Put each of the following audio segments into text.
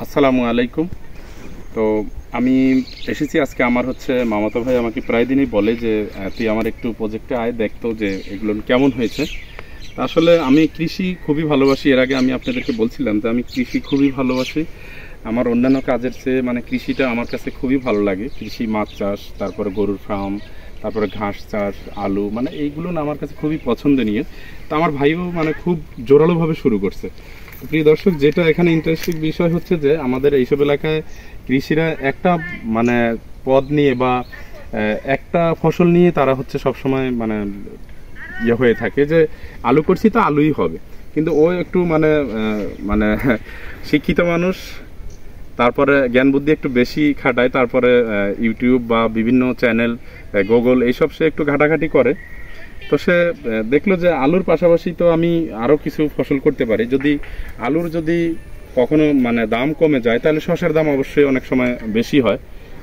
আসসালামু আলাইকুম। তো আমি এসেছি আজকে। আমার হচ্ছে মামাতো ভাই আমাকে প্রায় দিনই বলে যে তুই আমার একটু প্রজেক্টে আয়, দেখতো যে এগুলো কেমন হয়েছে। আসলে আমি কৃষি খুবই ভালোবাসি। এর আগে আমি আপনাদেরকে বলছিলাম যে আমি কৃষি খুবই ভালোবাসি। আমার অন্যান্য কাজের চেয়ে মানে কৃষিটা আমার কাছে খুবই ভালো লাগে। কৃষি, মাছ চাষ, তারপরে গরুর ফার্ম, তারপরে ঘাস চাষ, আলু, মানে এইগুলো না আমার কাছে খুবই পছন্দনীয়। তো আমার ভাইও মানে খুব জোরালোভাবে শুরু করছে। প্রিয় দর্শক, যেটা এখানে ইন্টারেস্টিং বিষয় হচ্ছে যে আমাদের এইসব এলাকায় কৃষিরা একটা মানে পদ নিয়ে বা একটা ফসল নিয়ে তারা হচ্ছে সবসময় মানে ইয়ে হয়ে থাকে যে আলু করছি তো আলুই হবে। কিন্তু ও একটু মানে মানে শিক্ষিত মানুষ, তারপরে জ্ঞান বুদ্ধি একটু বেশি খাটায়, তারপরে ইউটিউব বা বিভিন্ন চ্যানেল, গুগল, এইসব সে একটু ঘাটাঘাটি করে। তো সে দেখলো যে আলুর পাশাপাশি তো আমি আরও কিছু ফসল করতে পারি। যদি আলুর যদি কখনো মানে দাম কমে যায় তাহলে শসার দাম অবশ্যই অনেক সময় বেশি হয়,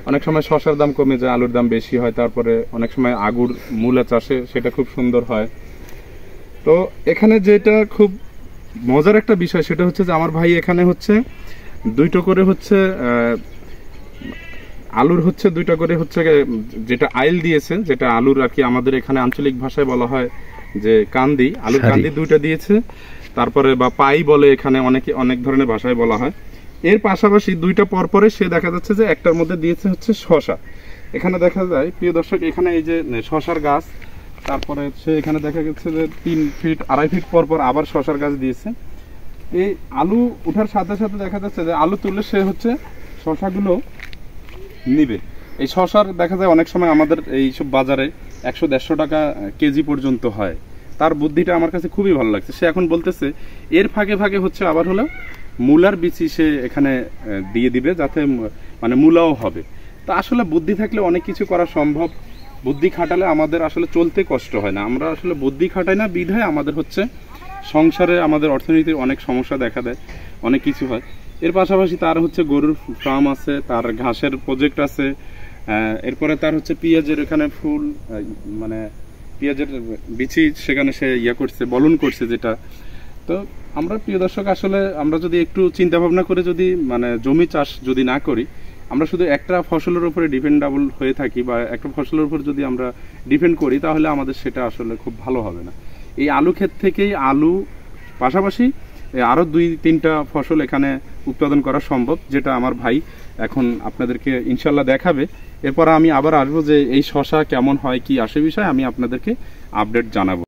অনেক সময় শসার দাম কমে যায়, আলুর দাম বেশি হয়। তারপরে অনেক সময় আগুর মূলা চাষে সেটা খুব সুন্দর হয়। তো এখানে যেটা খুব মজার একটা বিষয় সেটা হচ্ছে যে আমার ভাই এখানে হচ্ছে দুইটো করে হচ্ছে আলুর হচ্ছে দুইটা করে হচ্ছে যেটা আইল দিয়েছে, যেটা আলুর আর কি আমাদের এখানে আঞ্চলিক ভাষায় বলা হয় যে কান্দি, আলুর কান্দি দুইটা দিয়েছে। তারপরে বা পাই বলে এখানে অনেক ধরনের ভাষায় বলা হয়। এর পাশাপাশি দুইটা পরপরে সে দেখা যাচ্ছে যে একটার মধ্যে দিয়েছে হচ্ছে শশা। এখানে দেখা যায় প্রিয় দর্শক, এখানে এই যে শশার গাছ, তারপরে সে এখানে দেখা গেছে যে 3 ফিট 2.5 ফিট পরপর আবার শশার গাছ দিয়েছে। এই আলু ওঠার সাথে সাথে দেখা যাচ্ছে যে আলু তুলে সে হচ্ছে শশাগুলো নিবে। এই শশার দেখা যায় অনেক সময় আমাদের এইসব বাজারে 100-150 টাকা কেজি পর্যন্ত হয়। তার বুদ্ধিটা আমার কাছে খুবই ভালো লাগছে। সে এখন বলতেছে এর ফাঁকে ফাঁকে হচ্ছে আবার হলো মূলার বিচি সে এখানে দিয়ে দিবে, যাতে মানে মূলাও হবে। তা আসলে বুদ্ধি থাকলে অনেক কিছু করা সম্ভব। বুদ্ধি খাটালে আমাদের আসলে চলতে কষ্ট হয় না। আমরা আসলে বুদ্ধি খাটাই না বিধায় আমাদের হচ্ছে সংসারে আমাদের অর্থনীতির অনেক সমস্যা দেখা দেয়, অনেক কিছু হয়। এর পাশাপাশি তার হচ্ছে গরুর ফার্ম আছে, তার ঘাসের প্রজেক্ট আছে, এরপরে তার হচ্ছে পেঁয়াজের এখানে ফুল মানে পেঁয়াজের বিচি সেখানে সে ইয়ে করছে, বলন করছে যেটা। তো আমরা প্রিয় দর্শক আসলে আমরা যদি একটু চিন্তা ভাবনা করে যদি মানে জমি চাষ যদি না করি, আমরা শুধু একটা ফসলের উপরে ডিপেন্ডেবল হয়ে থাকি বা একটা ফসলের উপর যদি আমরা ডিপেন্ড করি, তাহলে আমাদের সেটা আসলে খুব ভালো হবে না। এই আলু ক্ষেত থেকেই আলু পাশাপাশি আরও 2-3টা ফসল এখানে উৎপাদন করা সম্ভব, যেটা আমার ভাই এখন আপনাদেরকে ইনশাল্লাহ দেখাবে। এরপর আমি আবার আসবো যে এই শশা কেমন হয় কি আসে বিষয় আমি আপনাদেরকে আপডেট জানাবো।